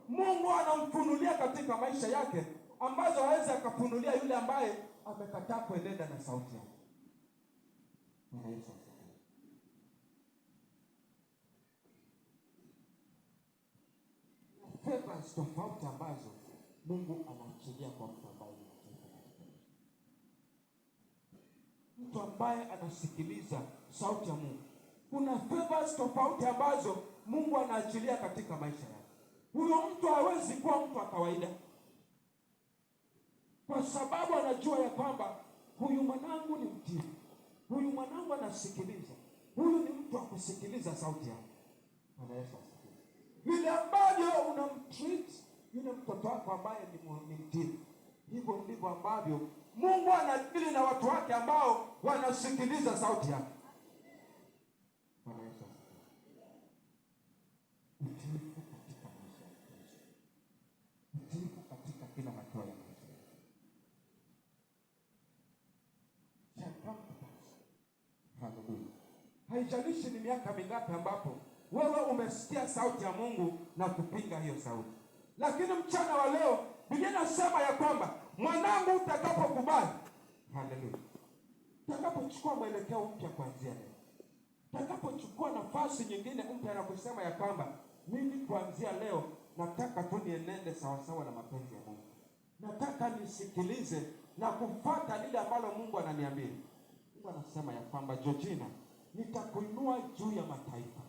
Mungu anamfunulia katika maisha yake ambazo hawezi akafunulia yule ambaye amekataa kuenenda na sauti yake. Favors tofauti ambazo Mungu anaachilia kwa mtu ambaye mtu ambaye anasikiliza sauti ya Mungu. Kuna favors tofauti ambazo Mungu anaachilia katika maisha yake. Huyo mtu hawezi kuwa mtu wa kawaida, kwa sababu anajua ya kwamba huyu mwanangu ni mtii, huyu mwanangu anasikiliza, huyu ni mtu wa kusikiliza sauti yake. Vile ambavyo unamtreat yule mtoto wako ambaye ni mtii, hivyo ndivyo ambavyo Mungu anadili na watu wake ambao wanasikiliza sauti yake. Utiifu katika kila hatua ya maisha. Haleluya. Haijalishi ni miaka mingapi ambapo wewe umesikia sauti ya Mungu na kupinga hiyo sauti, lakini mchana wa leo Biblia inasema ya kwamba mwanangu, utakapokubali, haleluya, utakapochukua mwelekeo mpya kuanzia leo, utakapochukua nafasi nyingine mpya na kusema ya kwamba mimi kuanzia leo nataka tu nienende sawasawa na mapenzi ya Mungu, nataka nisikilize na kufuata lile ambalo Mungu ananiambia. Mungu anasema ya kwamba Georgina, nitakuinua juu ya mataifa.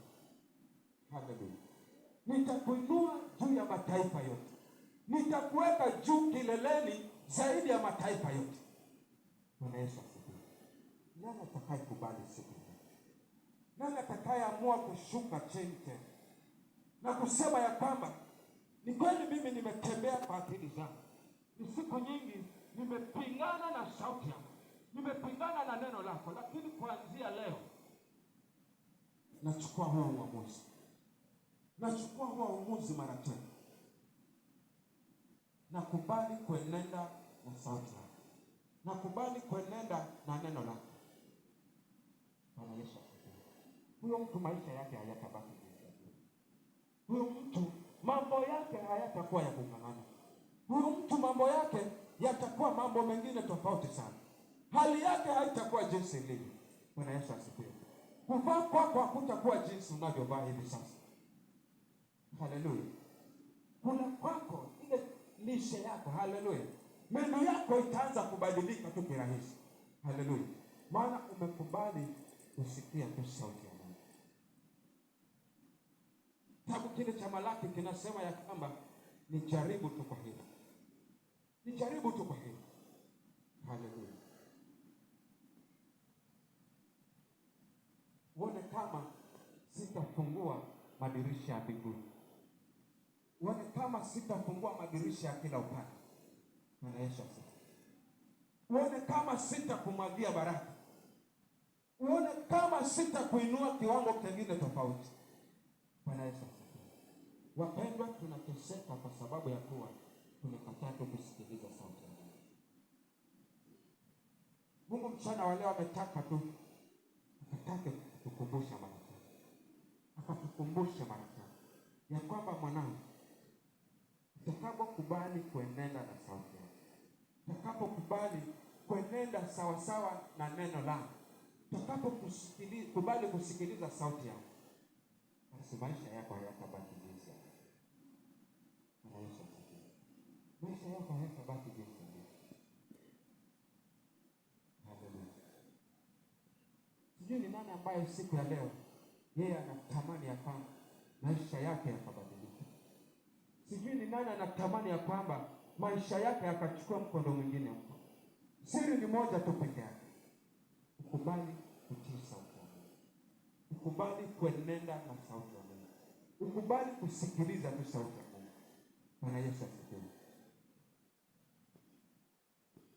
Haleluya. Nitakuinua juu ya mataifa yote, nitakuweka juu kileleni zaidi ya mataifa yote. Bwana Yesu asifiwe. Nani atakayekubali siku hii? Nani atakayeamua kushuka chini tena na kusema ya kwamba ni kweli mimi nimetembea kwa akili zangu, ni siku nyingi nimepingana na sauti yako, nimepingana na neno lako, lakini kuanzia leo nachukua huo uamuzi, nachukua huo uamuzi mara tena, nakubali kuenenda na sauti yako, nakubali kuenenda na neno lako. Bwana Yesu asifiwe. Huyo mtu maisha yake hayatabaki jinsi. Huyo mtu mambo yake hayatakuwa ya kung'ang'ana. Huyo mtu mambo yake yatakuwa mambo mengine tofauti sana. Hali yake haitakuwa jinsi ilivyo. Bwana Yesu asifiwe. Kuvaa kwako hakutakuwa jinsi unavyovaa hivi sasa. Haleluya. Kuna kwako ile lishe yako, haleluya, menu yako itaanza kubadilika tu kirahisi. Haleluya. Maana umekubali kusikia tu sauti ya Mungu. Kitabu kile cha Malaki kinasema ya kwamba nijaribu tu kwa hili, nijaribu tu kwa hili. Haleluya. Uone kama sitafungua madirisha ya mbinguni, uone kama sitafungua madirisha ya kila upande. Bwana Yesu asifiwe. Uone kama sitakumwagia baraka, uone kama sitakuinua kiwango kingine tofauti. Bwana Yesu asifiwe. Wapendwa, tunateseka kwa sababu ya kuwa tumekataa kusikiliza sauti ya Mungu. Mungu mchana wa leo ametaka tu tukumbusha mara tatu, akatukumbusha mara tatu ya kwamba mwanangu, utakapokubali kuenenda na sauti yako, utakapokubali kuenenda sawasawa na neno lako, utakapokubali kusikiliza sauti yako, basi maisha yako hayatabaki jinsi yako. Maisha yako hayatabaki jinsi yako. Haleluya. Sijui ni nani ambaye siku ya leo yeye anatamani ya kwamba maisha yake yakabadilika. Sijui ni nani anatamani ya kwamba maisha yake yakachukua mkondo mwingine mpya. Siri ni moja tu pekee yake. Ukubali kutii sauti ya Mungu. Ukubali kuenenda na sauti ya Mungu. Ukubali kusikiliza tu sauti ya Mungu. Bwana Yesu asifiwe.